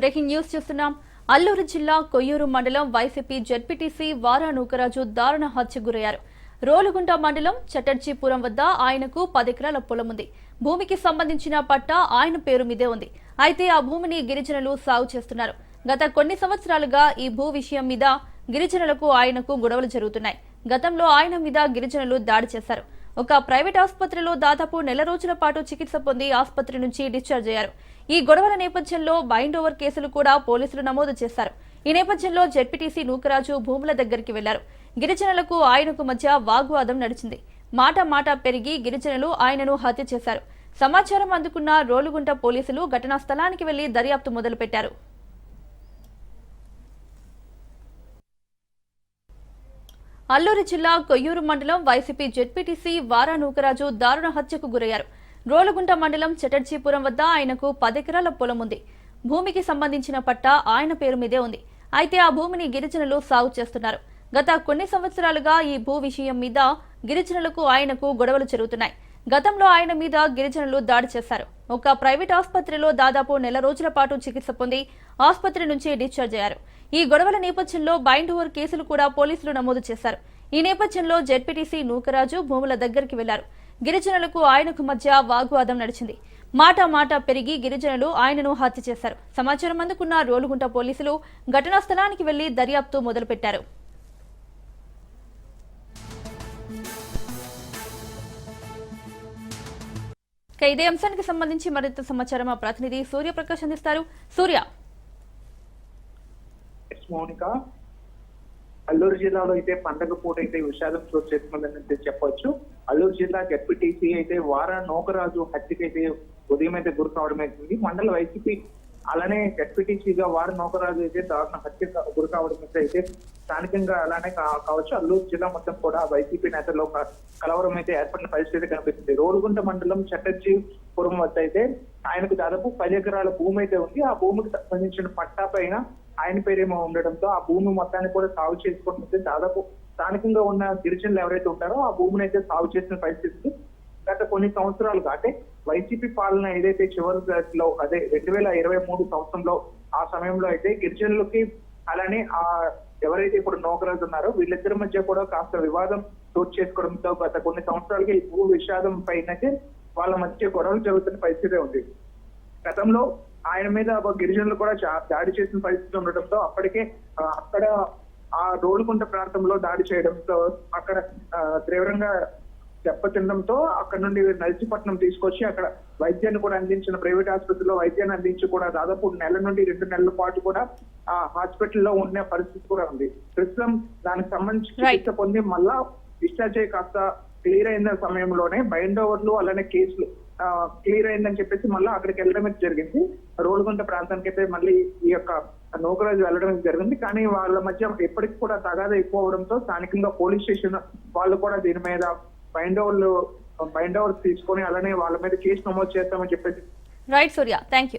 Breaking news చూస్తున్నాం. అల్లూరు జిల్లా కొయ్యూరు మండలం వైసీపీ జెడ్పీటీసీ వారా నూకరాజు దారుణ హత్యకు గురయ్యారు. రోలుగుంట మండలం చటర్జీపురం వద్ద ఆయనకు 10 ఎకరాల పొలం ఉంది. భూమికి సంబంధించిన పట్టా ఆయన పేరు మీదే ఉంది. అయితే ఆ భూమిని గిరిజనులు సాగు చేస్తున్నారు. గత కొన్ని సంవత్సరాలుగా ఈ భూ విషయం మీద గిరిజనులకు ఆయనకు గొడవలు జరుగుతున్నాయి. గతంలో ఆయన మీద గిరిజనులు దాడి చేశారు. ఒక ప్రైవేట్ ఆసుపత్రిలో దాదాపు నెల రోజుల పాటు చికిత్స పొంది ఆసుపత్రి నుంచి డిశ్చార్జ్ అయ్యారు. ఈ గొడవల నేపథ్యంలో బైండ్ ఓవర్ కేసులు కూడా పోలీసులు నమోదు చేశారు. ఈ నేపథ్యంలో జెడ్పీటీసీ నూకరాజు భూముల దగ్గరికి వెళ్లారు. గిరిజనులకు ఆయనకు మధ్య వాగ్వాదం నడిచింది. మాట పెరిగి గిరిజనులు ఆయనను హత్య చేశారు. సమాచారం అందుకున్న రోలుగుంట పోలీసులు ఘటనా స్థలానికి వెళ్లి దర్యాప్తు మొదలుపెట్టారు. అల్లూరు జిల్లా కొయ్యూరు మండలం వైసీపీ జెడ్పీటీసీ వారా నూకరాజు దారుణ హత్యకు గురయ్యారు. రోలుగుంట మండలం చటర్జీపురం వద్ద ఆయనకు 10 ఎకరాల పొలం ఉంది. భూమికి సంబంధించిన పట్టా ఆయన పేరు మీదే ఉంది. అయితే ఆ భూమిని గిరిజనులు సాగు చేస్తున్నారు. గత కొన్ని సంవత్సరాలుగా ఈ భూ విషయం మీద గిరిజనులకు ఆయనకు గొడవలు జరుగుతున్నాయి. గతంలో ఆయన మీద గిరిజనులు దాడి చేశారు. ఒక ప్రైవేట్ ఆసుపత్రిలో దాదాపు నెల రోజుల పాటు చికిత్స పొంది ఆసుపత్రి నుంచి డిశ్చార్జ్ అయ్యారు. ఈ గొడవల నేపథ్యంలో బైండ్ ఓవర్ కేసులు కూడా పోలీసులు నమోదు చేశారు. ఈ నేపథ్యంలో జెడ్పీటీసీ నూకరాజు భూముల దగ్గరికి వెళ్లారు. గిరిజనులకు ఆయనకు మధ్య వాగ్వాదం నడిచింది. మాట పెరిగి గిరిజనులు ఆయనను హత్య చేశారు. సమాచారం అందుకున్న రోలుగుంట పోలీసులు ఘటనా స్థలానికి వెళ్లి దర్యాప్తు మొదలుపెట్టారు. ఇదే అంశానికి సంబంధించి మరింత సమాచారం మా ప్రతినిధి సూర్యప్రకాష్ అందిస్తారు. సూర్య, మౌనిక, అల్లూరు జిల్లాలో అయితే పండగ పూట అయితే విషాదం చోటు చేసుకుందని చెప్పొచ్చు. అల్లూరు జిల్లా జెడ్పీటీసీ అయితే వారా నూకరాజు హత్యకైతే ఉదయం అయితే గురి కావడం అవుతుంది. మండల వైసీపీ అలానే జెడ్పీటీసీగా వారా నూకరాజు అయితే దారుణ హత్య గురి కావడం అయితే స్థానికంగా అలానే కావచ్చు. అల్లూరు జిల్లా మొత్తం కూడా వైసీపీ నేతల్లో కలవరం అయితే ఏర్పడిన పరిస్థితి కనిపిస్తుంది. రోలుగుంట మండలం చటర్జీపురం వద్ద అయితే ఆయనకు దాదాపు 10 ఎకరాల భూమి అయితే ఉంది. ఆ భూమికి సంబంధించిన పట్టా పైన ఆయన పేరేమో ఉండడంతో ఆ భూమి మొత్తాన్ని కూడా సాగు చేసుకుంటుంటే దాదాపు స్థానికంగా ఉన్న గిరిజనులు ఎవరైతే ఉంటారో ఆ భూమిని అయితే సాగు చేసిన పరిస్థితి గత కొన్ని సంవత్సరాలుగా, అంటే వైసీపీ పాలన ఏదైతే చివరిలో అదే 2023 సంవత్సరంలో ఆ సమయంలో అయితే గిరిజనులకి అలానే ఆ ఎవరైతే ఇప్పుడు నూకరాజు ఉన్నారో వీళ్ళిద్దరి మధ్య కూడా కాస్త వివాదం చోటు చేసుకోవడంతో గత కొన్ని సంవత్సరాలకి ఈ భూ విషాదం పైనైతే వాళ్ళ మధ్య గొడవలు జరుగుతున్న పరిస్థితి ఉంది. గతంలో ఆయన మీద గిరిజనులు కూడా దాడి చేసిన పరిస్థితి ఉండటంతో అప్పటికే అక్కడ ఆ రోలుగుంట ప్రాంతంలో దాడి చేయడంతో అక్కడ తీవ్రంగా దెబ్బతినడంతో అక్కడ నుండి నర్సీపట్నం తీసుకొచ్చి అక్కడ వైద్యాన్ని కూడా అందించిన ప్రైవేట్ ఆసుపత్రిలో వైద్యాన్ని అందించి కూడా దాదాపు నెల నుండి 2 నెలల పాటు కూడా ఆ హాస్పిటల్లో ఉన్న పరిస్థితి కూడా ఉంది. ప్రస్తుతం దానికి సంబంధించి చికిత్స పొంది మళ్ళా డిశ్చార్జ్ అయ్యి కాస్త క్లియర్ అయిన సమయంలోనే బైండ్ ఓవర్లు అలానే కేసులు క్లియర్ అయిందని చెప్పేసి మళ్ళీ అక్కడికి వెళ్ళడం జరిగింది. రోలుగుంట ప్రాంతానికి అయితే మళ్ళీ ఈ యొక్క నూకరాజు వెళ్ళడం జరిగింది. కానీ వాళ్ళ మధ్య ఎప్పటికి కూడా తగాదా ఎక్కువ అవడంతో స్థానికంగా పోలీస్ స్టేషన్ వాళ్ళు కూడా దీని మీద బైండ్ ఓవర్స్ తీసుకొని అలానే వాళ్ళ మీద కేసు నమోదు చేస్తామని చెప్పేసి. Right Surya, thank you.